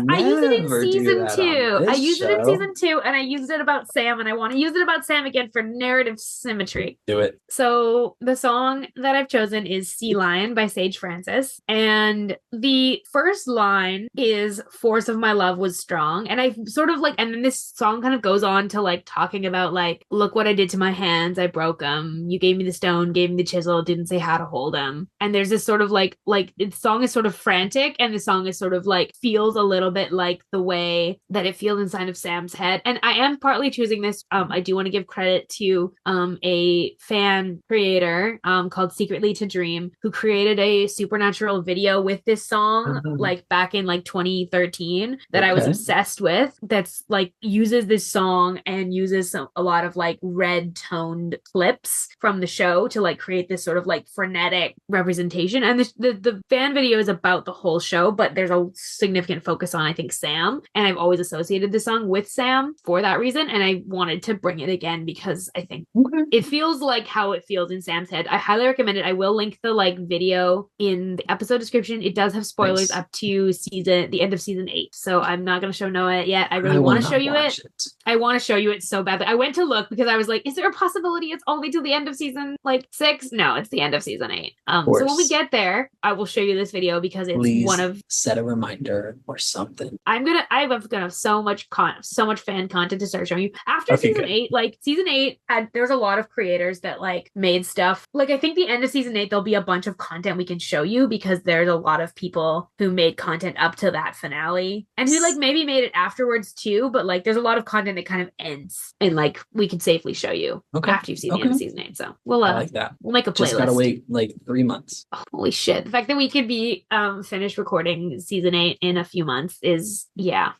I use it in season 2. I used it in season 2, and I used it about Sam, and I want to use it about Sam again for narrative symmetry. Do it. So the song that I've chosen is Sea Lion by Sage Francis. And the first line is force of my love was strong. And I sort of like, and then this song kind of goes on to like talking about like, look what I did to my hands. I broke them. You gave me the stone, gave me the chisel, didn't say how to hold them. And there's this sort of like the song is sort of frantic, and the song is sort of like feels a little bit like the way that it feels inside of Sam's head. And I am partly choosing this. I do want to give credit to a fan creator called Secretly to Dream, who created a supernatural video with this song like back in like 2013 that I was obsessed with, that's like uses this song and uses a lot of like red toned clips from the show to like create this sort of like frenetic representation. And the fan video is about the whole show, but there's a significant focus on, I think, Sam, and I've always associated the song with Sam for that reason, and I wanted to bring it again because I think it feels like how it feels in Sam's head. I highly recommend it. I will link the like video in the episode description. It does have spoilers up to the end of season 8, so I'm not going to show Noah it yet. I really want to show you it. I want to show you it so badly. I went to look because I was like, is there a possibility it's only till the end of season like 6? No, it's the end of season 8. So when we get there, I will show you this video because it's set a reminder or something. I'm gonna have so much fan content to start showing you after season 8. Like season 8 there's a lot of creators that like made stuff. Like I think the end of season 8 there'll be a bunch of content we can show you because there's a lot of people who made content up to that finale and who like maybe made it afterwards too, but like there's a lot of content that kind of ends and like we can safely show you after you've seen the end of season 8. So we'll I like that. We'll make a playlist. Just gotta wait like 3 months. Oh, holy shit. The fact that we could be finished recording season 8 in a few months is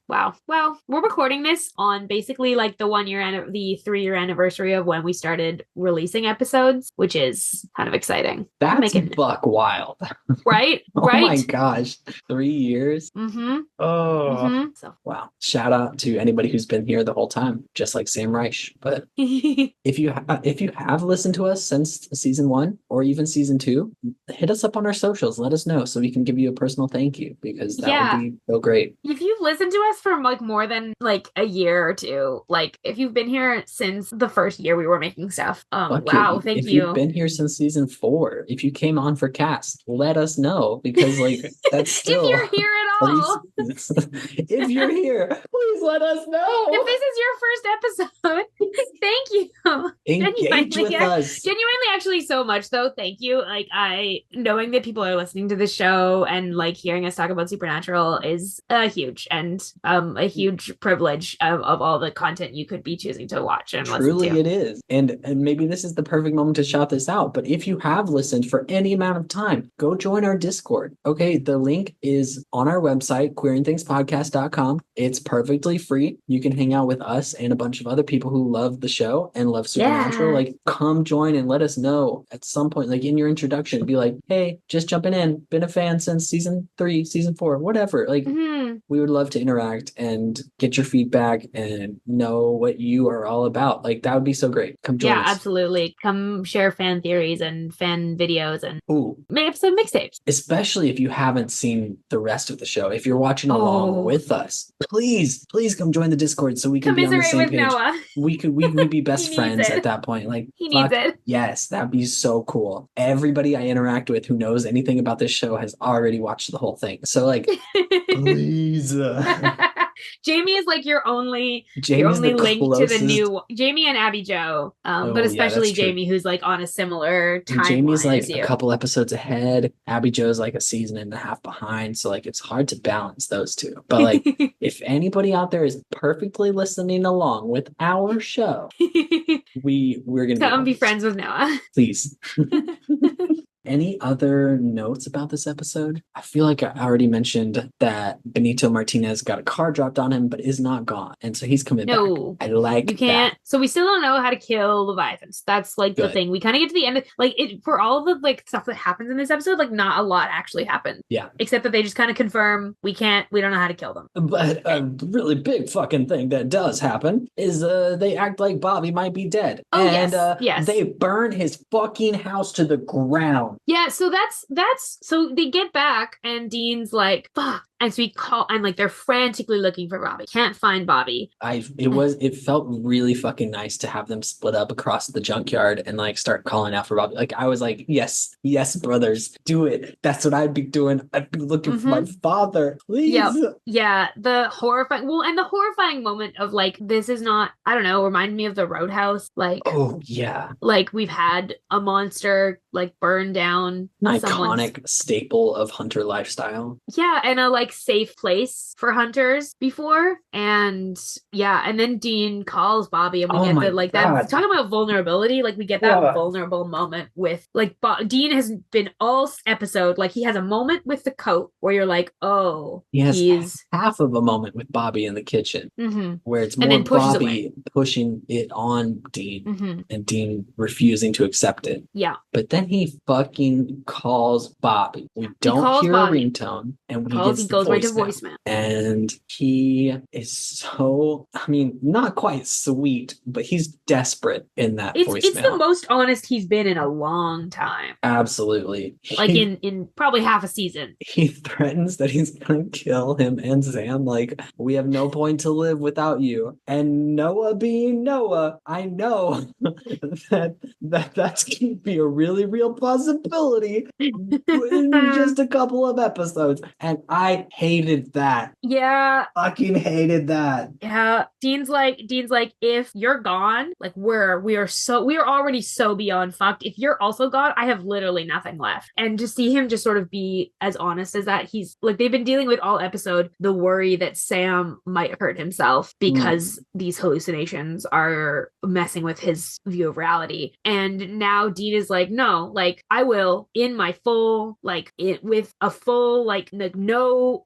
wow. Well, we're recording this on basically like the 3-year anniversary of when we started releasing episodes, which is kind of exciting. That's buck wild. Right? Oh my gosh. 3 years? Mm-hmm. Oh. Mm-hmm. So wow. Shout out to anybody who's been here the whole time, just like Sam Reich. But if you have listened to us since season 1 or even season 2, hit us up on our socials. Let us know so we can give you a personal thank you, because that would be so great. If you've listened to us for like more than like a year or two, like if you've been here since the first year we were making stuff, wow, thank you. If you've been here since season 4, if you came on for cast, let us know, because like that's still if you're here at all. If you're here, please let us know. If this is your first episode, thank you. Engage with us. Genuinely, actually, so much though. Thank you. Like knowing that people are listening to this show and like hearing us talk about Supernatural is huge, and a huge privilege of all the content you could be choosing to watch and listen to. Truly it is. And maybe this is the perfect moment to shout this out, but if you have listened for any amount of time, go join our Discord. Okay, the link is on our website, queeringthingspodcast.com. It's perfectly free. You can hang out with us and a bunch of other people who love the show and love Supernatural. Like, come join and let us know at some point, like in your introduction, be like, hey, just jumping in, been a fan since season 3, season 4, whatever. Like, we would love to interact and get your feedback and know what you are all about. Like, that would be so great. Come join us. Yeah, absolutely. Come share fan theories and fan videos and make episode mixtapes. Especially if you haven't seen the rest of the show. If you're watching along with us, please come join the Discord so we can be on the same page. Noah. We'd be best friends at that point. Like, he needs it. Yes, that'd be so cool. Everybody I interact with who knows anything about this show has already watched the whole thing. So like, please. Jamie is like your only link to the new Jamie and Abby Jo, but especially Jamie, who's like on a similar timeline. Jamie's like a couple episodes ahead. Abby Jo's like a season and a half behind, so like it's hard to balance those two. But like, if anybody out there is perfectly listening along with our show, we're gonna Come be homies. friends with Noah. Please. Any other notes about this episode? I feel like I already mentioned that Benito Martinez got a car dropped on him, but is not gone. And so he's coming No, back. I like you can't. that. So we still don't know how to kill Leviathans. That's like the Good. thing. We kind of get to the end, like it for all the like stuff that happens in this episode. Like not a lot actually happened. Yeah. Except that they just kind of confirm we don't know how to kill them. But a really big fucking thing that does happen is they act like Bobby might be dead. Oh, and yes. they burn his fucking house to the ground. Yeah, so that's so they get back and Dean's like, fuck. And so we call and like they're frantically looking for Bobby. Can't find Bobby. It felt really fucking nice to have them split up across the junkyard and like start calling out for Bobby. Like I was like, yes, brothers, do it. That's what I'd be doing. I'd be looking for my father, please. Yeah, the horrifying moment of like, this is not, I don't know, remind me of the Roadhouse. Like, oh yeah, like we've had a monster like burn down an iconic staple of hunter lifestyle. Yeah, and a like safe place for hunters before. And yeah, and then Dean calls Bobby and we get the like that. Talking about vulnerability, like we get that vulnerable moment with like Dean has been all episode, like he has a moment with the coat where you're like, oh, he's half of a moment with Bobby in the kitchen where it's more Bobby pushing it on Dean and Dean refusing to accept it. Yeah. But then he fucking calls Bobby. We don't hear a ringtone and he goes right to voicemail. And he is so, I mean, not quite sweet, but he's desperate in that voicemail. It's the most honest he's been in a long time. Absolutely. Like in probably half a season. He threatens that he's gonna kill him and Sam. Like, we have no point to live without you. And Noah being Noah, I know that's gonna be a really real possibility in just a couple of episodes. And I hated that. Yeah. Fucking hated that. Yeah. Dean's like, if you're gone, like we are already so beyond fucked. If you're also gone, I have literally nothing left. And to see him just sort of be as honest as that, he's like, they've been dealing with all episode the worry that Sam might hurt himself because these hallucinations are messing with his view of reality. And now Dean is like, no, like I will in my full, like it with a full, like no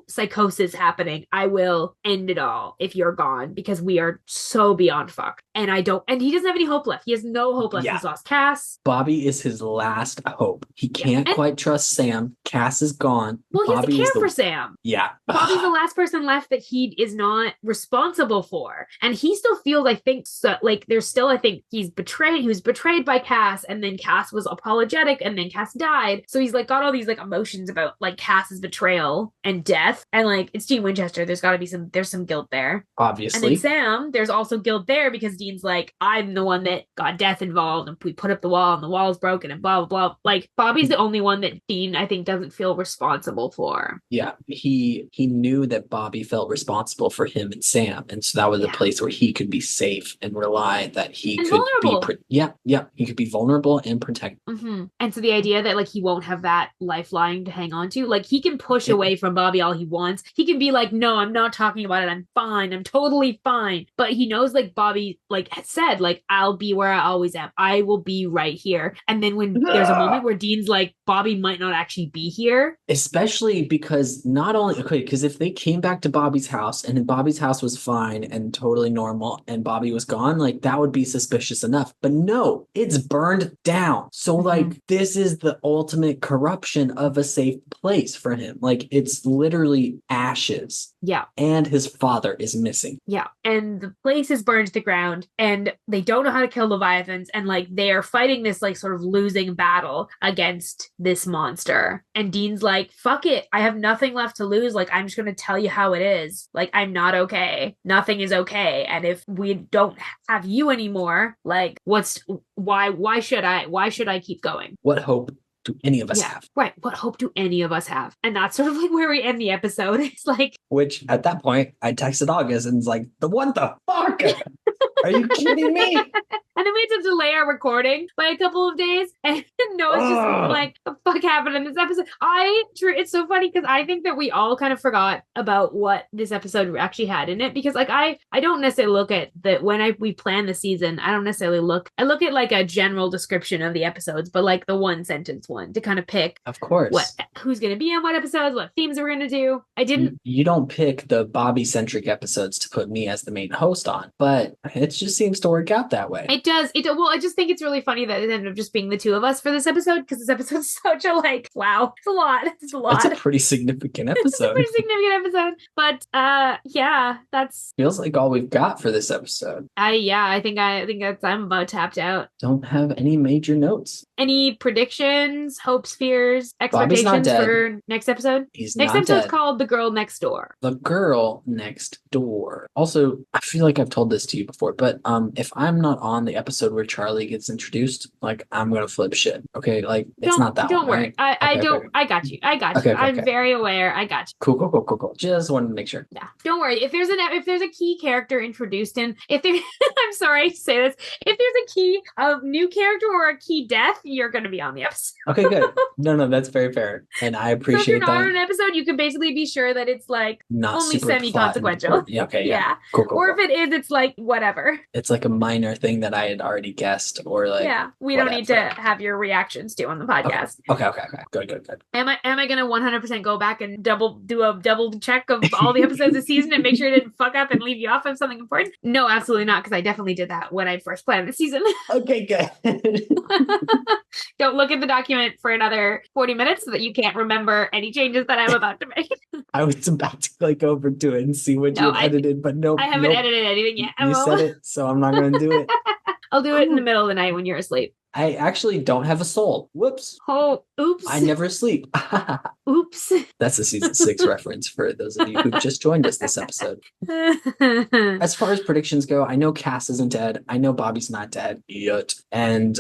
psychosis happening. I will end it all if you're gone because we are so beyond fucked. And he doesn't have any hope left. He has no hope left. Yeah. He's lost Cass. Bobby is his last hope. He can't quite trust Sam. Cass is gone. Well, he has to care for Sam. Yeah. Bobby's the last person left that he is not responsible for. And he still feels, I think, so, like there's still, I think he's betrayed. He was betrayed by Cass and then Cass was apologetic and then Cass died. So he's like got all these like emotions about like Cass's betrayal and death. And like it's Dean Winchester. There's gotta be there's some guilt there. Obviously. And then Sam, there's also guilt there because Dean's like, I'm the one that got death involved and we put up the wall and the wall's broken and blah, blah, blah. Like Bobby's the only one that Dean, I think, doesn't feel responsible for. Yeah. He knew that Bobby felt responsible for him and Sam. And so that was a place where he could be safe and rely that he could be he could be vulnerable and protect. And so the idea that like he won't have that lifeline to hang on to, like he can push away from Bobby all he wants. He can be like, no, I'm not talking about it. I'm fine. I'm totally fine. But he knows like Bobby like said, like I'll be where I always am. I will be right here. And then when there's a moment where Dean's like, Bobby might not actually be here. Especially because because if they came back to Bobby's house and Bobby's house was fine and totally normal and Bobby was gone, like that would be suspicious enough. But no, it's burned down. So like this is the ultimate corruption of a safe place for him. Like it's literally ashes. Yeah. And his father is missing. Yeah. And the place is burned to the ground and they don't know how to kill Leviathans. And like they are fighting this like sort of losing battle against this monster. And Dean's like, fuck it. I have nothing left to lose. Like, I'm just going to tell you how it is. Like, I'm not okay. Nothing is okay. And if we don't have you anymore, like why should I keep going? What hope do any of us have? Right. What hope do any of us have? And that's sort of like where we end the episode. It's like, which at that point I texted August and it's like, what the fuck? Are you kidding me? And then we had to delay our recording by a couple of days. And Noah's just like, the fuck happened in this episode? It's so funny because I think that we all kind of forgot about what this episode actually had in it. Because like I don't necessarily look at that when we plan the season. I don't necessarily I look at like a general description of the episodes, but like the one sentence one to kind of pick, of course, who's going to be on what episodes, what themes we're going to do. I didn't. You don't pick the Bobby centric episodes to put me as the main host on, but it just seems to work out that way. It does. Well, I just think it's really funny that it ended up just being the two of us for this episode because this episode's such a like, wow, it's a lot. It's a lot. It's a pretty significant episode. It's a pretty significant episode. But yeah, that's feels like all we've got for this episode. I think I'm about tapped out. Don't have any major notes. Any predictions, hopes, fears, expectations for next episode? Next episode's called The Girl Next Door. The Girl Next Door. Also, I feel like I've told this to you before, but if I'm not on the episode where Charlie gets introduced, like I'm gonna flip shit. Okay, like it's not that. Don't one, worry. Right? I got you. I'm very aware. I got you. Cool. Just wanted to make sure. Yeah. Don't worry. If there's a key character introduced in, I'm sorry to say this, if there's a key new character or a key death, you're gonna be on the episode. Okay, good. No, that's very fair, and I appreciate that. So if you're not on an episode, you can basically be sure that it's like not only semi-consequential. Yeah. Okay. Yeah. Cool. Or if it is, it's like whatever. It's like a minor thing that I had already guessed, or like we don't need to have your reactions to on the podcast. Okay. Good. Am I gonna 100% go back and do a double check of all the episodes this season and make sure I didn't fuck up and leave you off of something important? No, absolutely not, because I definitely did that when I first planned the season. Okay, good. Don't look at the document for another 40 minutes so that you can't remember any changes that I'm about to make. I was about to go over to it and see what you edited, but nope. I haven't edited anything yet. You said it, so I'm not going to do it. I'll do it in the middle of the night when you're asleep. I actually don't have a soul. Whoops. Oh, oops. I never sleep. Oops. That's a season 6 reference for those of you who just joined us this episode. As far as predictions go, I know Cass isn't dead. I know Bobby's not dead yet. And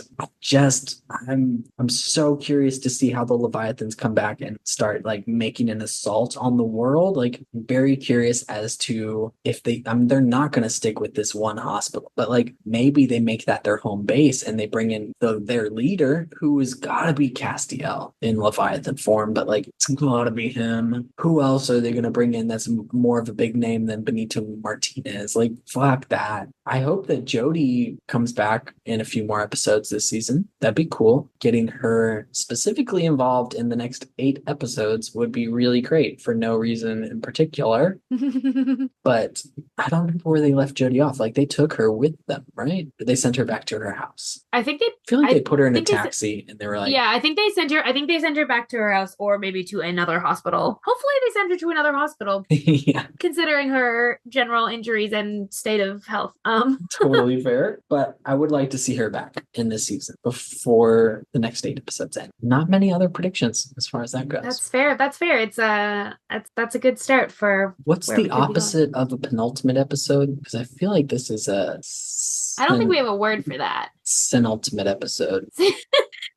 I'm so curious to see how the Leviathans come back and start like making an assault on the world. Like very curious as to if they're not going to stick with this one hospital, but like maybe they make that their home base and they bring in their leader, who has got to be Castiel in Leviathan form, but like it's got to be him. Who else are they going to bring in that's more of a big name than Benito Martinez? Like, fuck that. I hope that Jodie comes back in a few more episodes this season. That'd be cool. Getting her specifically involved in the next 8 episodes would be really great for no reason in particular. But I don't remember where they left Jodie off. Like they took her with them, right? They sent her back to her house. I feel like they put her in a taxi and they were like, yeah, I think they sent her back to her house or maybe to another hospital. Hopefully they sent her to another hospital. Yeah. Considering her general injuries and state of health. Totally fair. But I would like to see her back in this season before the next 8 episodes end. Not many other predictions as far as that goes. That's fair. It's that's a good start for what's the opposite of a penultimate episode? Because I feel like this is I don't think we have a word for that. Penultimate episode.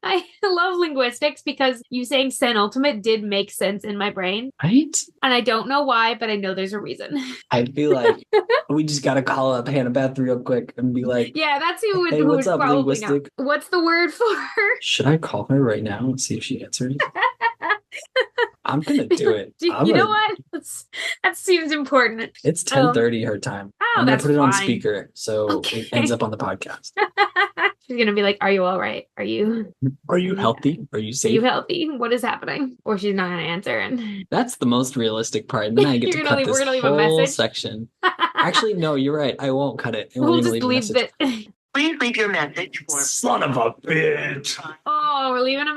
I love linguistics because you saying penultimate did make sense in my brain. Right? And I don't know why, but I know there's a reason. I feel like we just got to call up Hannah Beth real quick and be like, yeah, that's who would, hey, who what's would up, probably linguistic? know. What's the word for her? Should I call her right now and see if she answers? I'm gonna do it. You know what? That seems important. It's 10:30 her time. I'm gonna put it on speaker so it ends up on the podcast. She's gonna be like, "Are you all right? Are you healthy? Are you safe? Are you healthy? What is happening?" Or she's not gonna answer, and that's the most realistic part. And then I get to cut this whole section. Actually, no, you're right. I won't cut it. We'll just leave it. Please leave your message for son of a bitch. Oh, we're leaving a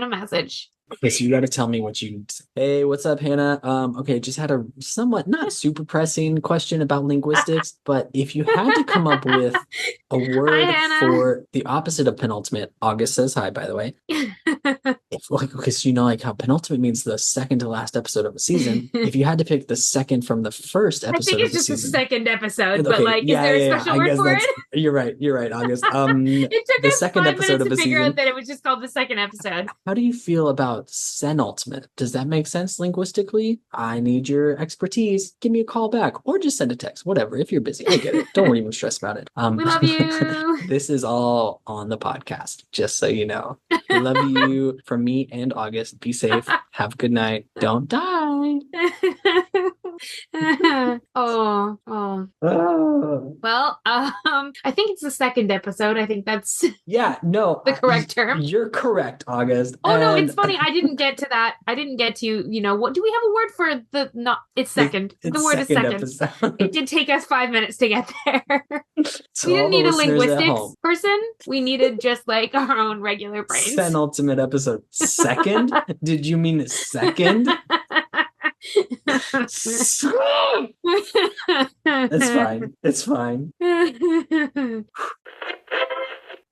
message. Okay, so you got to tell me what you say. Hey, what's up, Hannah? Okay, just had a somewhat not super pressing question about linguistics, but if you had to come up with a word for the opposite of penultimate, August says hi, by the way. Because you know, like how penultimate means the second to last episode of a season. If you had to pick the second from the first episode, I think it's just season, the second episode. Okay, but like, is there a special word for it? You're right, August. It took the us second 5 episode minutes of to a figure season. out that it was just called the second episode. How do you feel about about senultimate? Does that make sense linguistically? I need your expertise. Give me a call back or just send a text, whatever. If you're busy, I get it. Don't even stress about it. We love you. This is all on the podcast, just so you know. Love you from me and August. Be safe. Have a good night. Don't die. Oh. Well, I think it's the second episode. I think that's Yeah, no. the correct term. You're correct, August. Oh no, And it's funny. I didn't get to that. I didn't get to, what do we have a word for the not it's second. it's The word is second. episode. It did take us 5 minutes to get there. To We all didn't the need a listeners at linguistics home, person. We needed just like our own regular brains. Penultimate episode. Second? Did you mean second? It's fine. It's fine.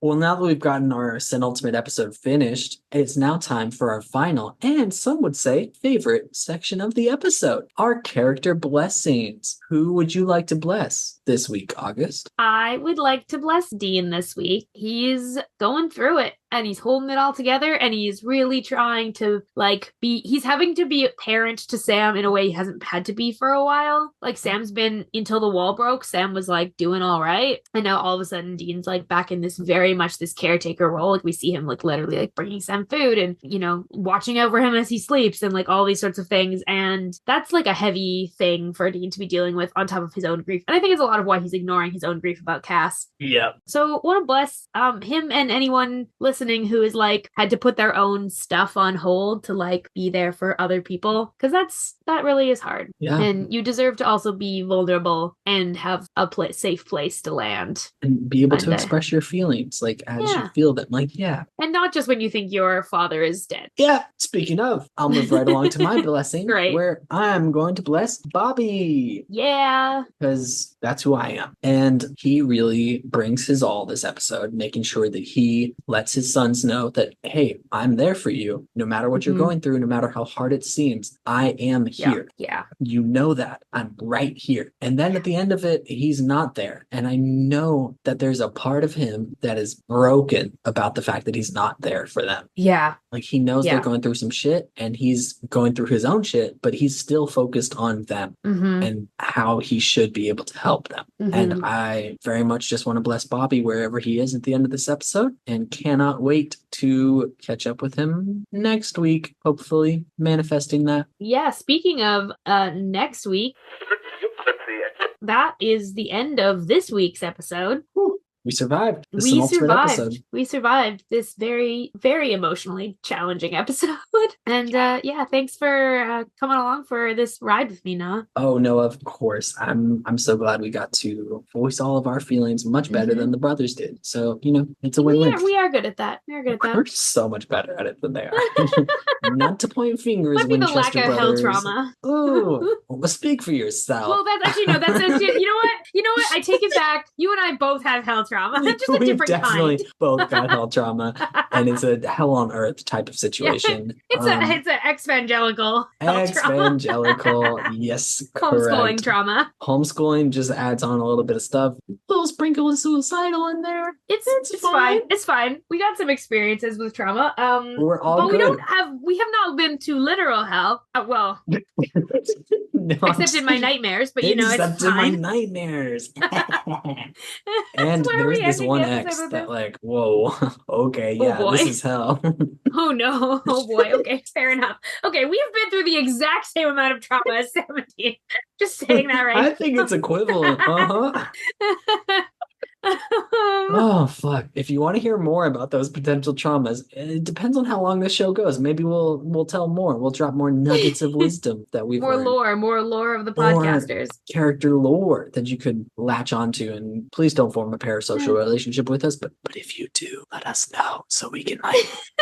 Well, now that we've gotten our penultimate episode finished, it's now time for our final and some would say favorite section of the episode, our character blessings. Who would you like to bless this week, August? I would like to bless Dean this week. He's going through it and he's holding it all together and he's really trying to he's having to be a parent to Sam in a way he hasn't had to be for a while. Like Sam's been until the wall broke, Sam was like doing all right. And now all of a sudden Dean's like back in this very much this caretaker role. Like we see him like literally like bringing Sam food and, watching over him as he sleeps and like all these sorts of things. And that's like a heavy thing for Dean to be dealing with on top of his own grief. And I think it's a lot of why he's ignoring his own grief about Cass. Yeah. So want to bless him and anyone listening who is like had to put their own stuff on hold to like be there for other people, because that really is hard. Yeah. And you deserve to also be vulnerable and have a safe place to land And be able to express your feelings like as you feel them. Like, yeah. And not just when you think your father is dead. Yeah. Speaking of, I'll move right along to my blessing. Great. Where I'm going to bless Bobby. Yeah. Because that's who I am. And he really brings his all this episode, making sure that he lets his sons know that, hey, I'm there for you. No matter what you're going through, no matter how hard it seems, I am here. Yeah. You know that. I'm right here. And then at the end of it, he's not there. And I know that there's a part of him that is broken about the fact that he's not there for them. Yeah. Like he knows they're going through some shit and he's going through his own shit, but he's still focused on them and how he should be able to help them. And I very much just want to bless Bobby wherever he is at the end of this episode and cannot wait to catch up with him next week, hopefully manifesting that. Yeah. Speaking of next week, that is the end of this week's episode. We survived. Episode. We survived this very, very emotionally challenging episode. And thanks for coming along for this ride with me, Noah. Oh no, of course. I'm so glad we got to voice all of our feelings much better than the brothers did. So, it's a win-win. We are good at that. We're so much better at it than they are. Not to point fingers. Might be the Winchester lack of brothers. hell trauma. Oh, well, speak for yourself. Well, that's actually no. That's you know what? I take it back. You and I both have hell trauma. Just a We've different definitely kind. both got hell trauma, and it's a hell on earth type of situation. Yeah, it's an exvangelical hell trauma. Exvangelical, yes, Homeschooling correct. trauma. Homeschooling just adds on a little bit of stuff. A little sprinkle of suicidal in there. It's fine. It's fine. We got some experiences with trauma. We're all but good. we have not been to literal hell. Well, No, except in my nightmares, but it's except in my fine. nightmares. And there's this one ex that like, whoa, okay, yeah, boy. this is hell. Oh no, oh boy, okay, fair enough. Okay, we've been through the exact same amount of trauma as 17. Just saying that right. I think it's equivalent. Oh fuck! If you want to hear more about those potential traumas, it depends on how long this show goes. Maybe we'll tell more. We'll drop more nuggets of wisdom that we've learned. More lore of the podcasters. Character lore that you could latch onto. And please don't form a parasocial relationship with us. But if you do, let us know so we can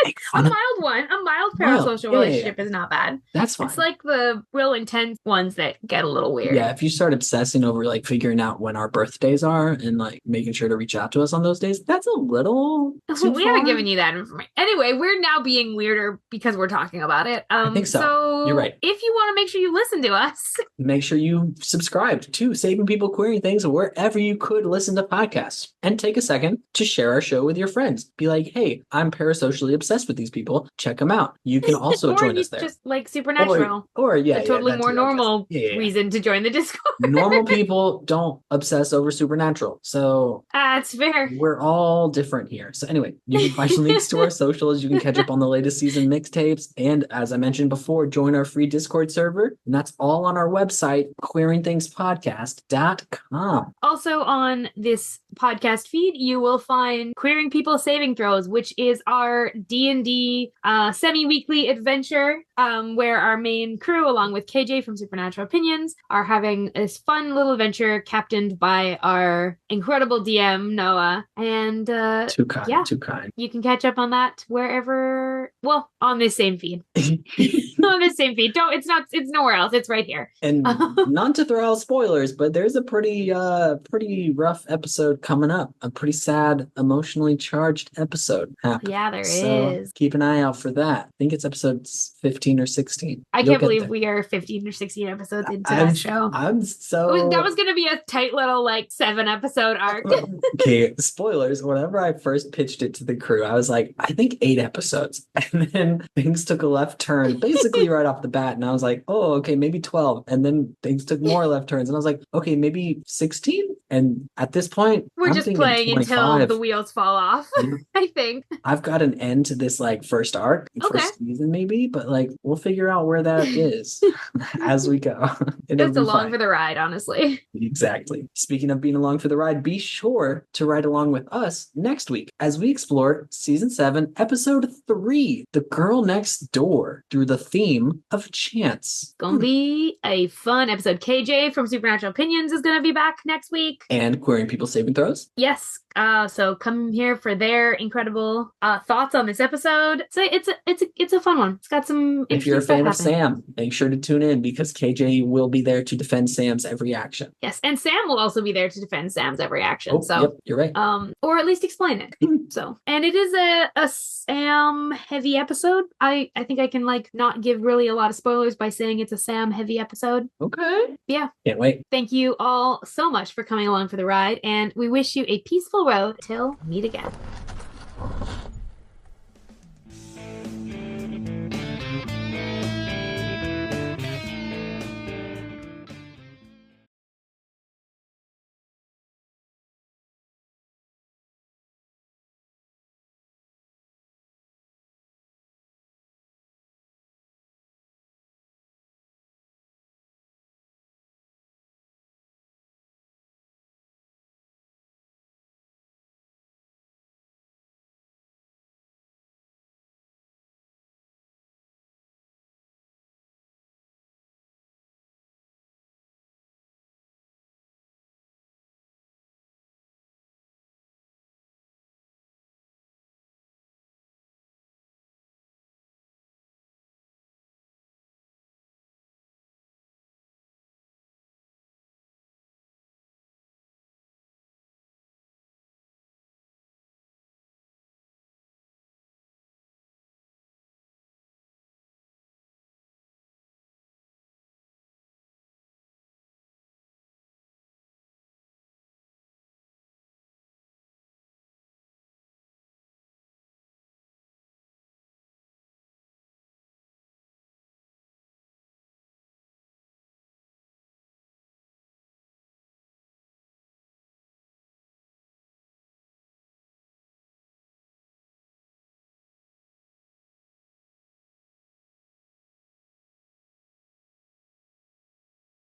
make fun a of mild one. A mild parasocial relationship is not bad. That's fine. It's like the real intense ones that get a little weird. Yeah, if you start obsessing over figuring out when our birthdays are and making sure to reach out to us on those days, that's a little too We haven't far. given you that information. Anyway, we're now being weirder because we're talking about it. I think so. You're right. If you want to make sure you listen to us, Make sure you subscribe to Saving People Querying Things wherever you could listen to podcasts, and take a second to share our show with your friends. Be like, hey, I'm parasocially obsessed with these people. Check them out. You can also or join you us there. just like Supernatural. Or yeah, a totally that more too, I guess. normal Yeah. reason to join the Discord. Normal people don't obsess over Supernatural. So That's fair. we're all different here. So anyway, you can find links to our socials. You can catch up on the latest season mixtapes. And as I mentioned before, join our free Discord server. And that's all on our website, queeringthingspodcast.com. Also on this podcast feed, you will find Queering People Saving Throws, which is our D&D semi-weekly adventure where our main crew, along with KJ from Supernatural Opinions, are having this fun little adventure captained by our incredible DM, Noah. And Too kind, yeah. too kind. You can catch up on that wherever, well, on this same feed. On this same feed. It's nowhere else. It's right here. And not to throw out spoilers, but there's a pretty rough episode coming up. A pretty sad, emotionally charged episode happening. Yeah, there So is. keep an eye out for that. I think it's episodes 15 or 16. I You'll can't get believe there. we are 15 or 16 episodes into that show. I'm so... That was going to be a tight little, 7-episode arc. Okay, spoilers. Whenever I first pitched it to the crew, I was like, I think 8 episodes. And then things took a left turn basically right off the bat. And I was like, oh, okay, maybe 12. And then things took more left turns. And I was like, okay, maybe 16? And at this point, We're I'm just thinking playing 25. until the wheels fall off, I think. I've got an end to this first arc, Okay. first season maybe, but we'll figure out where that is as we go. It'll Just be along fine. for the ride, honestly. Exactly. Speaking of being along for the ride, be sure to ride along with us next week as we explore season 7, episode 3, The Girl Next Door, through the theme of chance. Gonna be a fun episode. KJ from Supernatural Opinions is gonna be back next week. And Querying People Saving Throws. Yes. So come here for their incredible thoughts on this episode. So it's a fun one. It's got some. If you're a interesting fan of stuff happening. Sam, make sure to tune in because KJ will be there to defend Sam's every action. Yes, and Sam will also be there to defend Sam's every action. Oh, So yep, you're right. or at least explain it. So, and it is a Sam heavy episode. I think I can not give really a lot of spoilers by saying it's a Sam heavy episode. Okay. Yeah. Can't wait. Thank you all so much for coming along for the ride, and we wish you a peaceful road till we meet again.